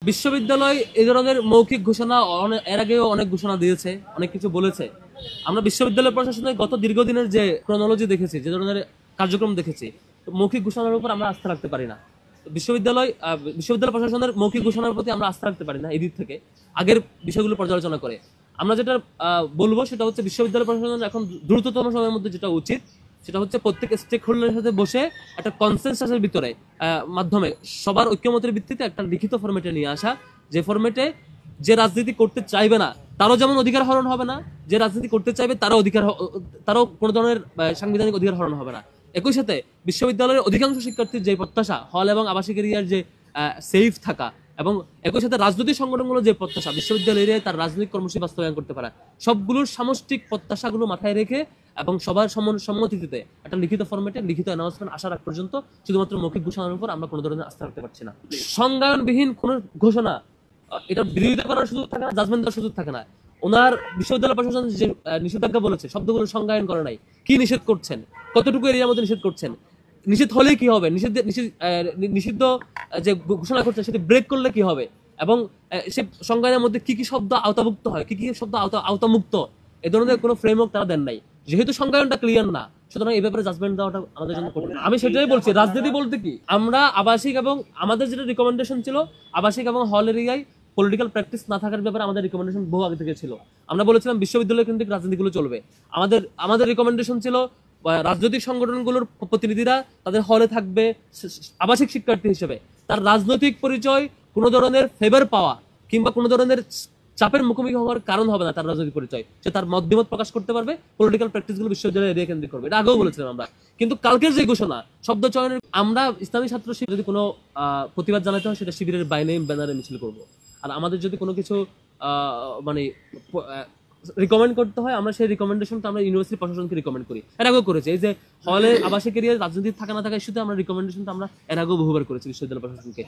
বিশ্ববিদ্যালয় এই ধরনের মৌখিক ঘোষণা এর আগেও অনেক ঘোষণা দিয়েছে, অনেক কিছু বলেছে। আমরা বিশ্ববিদ্যালয় প্রশাসনের গত দীর্ঘদিনের যে ক্রোনোলজি দেখেছি, যে ধরনের কার্যক্রম দেখেছি, মৌখিক ঘোষণার উপর আমরা আস্থা রাখতে পারি না। বিশ্ববিদ্যালয় প্রশাসনের মৌখিক ঘোষণার প্রতি আমরা আস্থা রাখতে পারি না এই দিক থেকে, আগের বিষয়গুলো পর্যালোচনা করে। আমরা যেটা বলবো সেটা হচ্ছে বিশ্ববিদ্যালয় প্রশাসনের এখন দ্রুততম সময়ের মধ্যে যেটা উচিত সেটা হচ্ছে প্রত্যেক স্টেক হোল্ডারের সাথে বসে একটা কনসেনসাসের ভিতরে মাধ্যমে সবার ঐক্যমতের ভিত্তিতে একটা লিখিত ফরম্যাটে নিয়ে আসা, যে ফরম্যাটে যে রাজনীতি করতে চাইবে না তারও যেমন অধিকার হরণ হবে না, যে রাজনীতি করতে চাইবে তারও কোনো ধরনের সাংবিধানিক অধিকার হরণ হবে না। একই সাথে বিশ্ববিদ্যালয়ের অধিকাংশ শিক্ষার্থীর যে প্রত্যাশা হল এবং আবাসিক এরিয়ার যে সেফ থাকা, এবং একই সাথে রাজনৈতিক সংগঠনগুলো যে প্রত্যাশা বিশ্ববিদ্যালয় এরিয়ায় তার রাজনৈতিক কর্মসূচি বাস্তবায়ন করতে পারা, সবগুলোর সামষ্টিক প্রত্যাশাগুলো মাথায় রেখে এবং সবার সম্মতিতে একটা লিখিত ফরম্যাটে লিখিত অ্যানাউন্সমেন্ট আসার আগ পর্যন্ত শুধুমাত্র মৌখিক ঘোষণার উপর আমরা কোনো ধরনের আস্থা রাখতে পারছি না। সংজ্ঞানবিহীন কোনো ঘোষণা এটা বিরোধিতা করার সুযোগ থাকে না, জাজমেন্ট দেওয়ার সুযোগ থাকে না। ওনার বিশ্ববিদ্যালয় প্রশাসন যে নিষেধাজ্ঞা বলেছে শব্দগুলো সংজ্ঞায়ন করে নাই, কি নিষেধ করছেন, কতটুকু এরিয়ার মধ্যে নিষেধ করছেন, নিষেধ হলে কি হবে, নিষিদ্ধ যে ঘোষণা করছে সেটি ব্রেক করলে কি হবে, এবং সে সংজ্ঞানের মধ্যে কি কি শব্দ আওতাভুক্ত হয়, কি কি শব্দ আওতামুক্ত, এ ধরনের কোনো ফ্রেমওয়ার্ক তারা দেন নাই। যেহেতু সংজ্ঞানটা ক্লিয়ার না, সুতরাং এই ব্যাপারে জাজমেন্ট দেওয়াটা আমাদের জন্য কঠিন। আমি সেটাই বলছি, রাজনীতি বলতে কি, আমরা আবাসিক এবং আমাদের যেটা রিকমেন্ডেশন ছিল আবাসিক এবং হল এরিয়ায় পলিটিক্যাল প্র্যাকটিস না থাকার ব্যাপারে আমাদের রিকমেন্ডেশন বহু আগে থেকে ছিল। আমরা বলেছিলাম বিশ্ববিদ্যালয় কেন্দ্রিক রাজনীতিগুলো চলবে। আমাদের রিকমেন্ডেশন ছিল রাজনৈতিক সংগঠনগুলোর প্রতিনিধিরা তাদের হলে থাকবে আবাসিক শিক্ষার্থী হিসেবে, তার রাজনৈতিক পরিচয় কোনো ধরনের ফেভার পাওয়া কিংবা কোনো ধরনের চাপের মুখোমুখি হওয়ার কারণ হবে না। তার রাজনৈতিক পরিচয়, সে তার মতামত প্রকাশ করতে পারবে, পলিটিক্যাল প্র্যাকটিসগুলো বিশ্ববিদ্যালয়ে এরিয়া কেন্দ্রিক করবে, এটা আগেও বলেছিলাম আমরা। কিন্তু কালকের যে ঘোষণা শব্দ চয়নের, আমরা ইসলামী ছাত্র শিবির যদি কোনো প্রতিবাদ জানাতে হয় সেটা শিবিরের বাইনে ব্যানারে মিছিল করবো। আর আমাদের যদি কোনো কিছু মানে রিকমেন্ড করতে হয়, আমরা সেই রিকমেন্ডেশনটা আমরা ইউনিভার্সিটি প্রশাসনকে রিকমেন্ড করি, এর আগেও করেছি। এই যে হলে আবাসিক এরিয়ার রাজনীতি থাকা না থাকা ইস্যুতে আমরা রিকমেন্ডেশনটা আমরা এর আগেও বহুবার করেছি বিশ্ববিদ্যালয় প্রশাসনকে।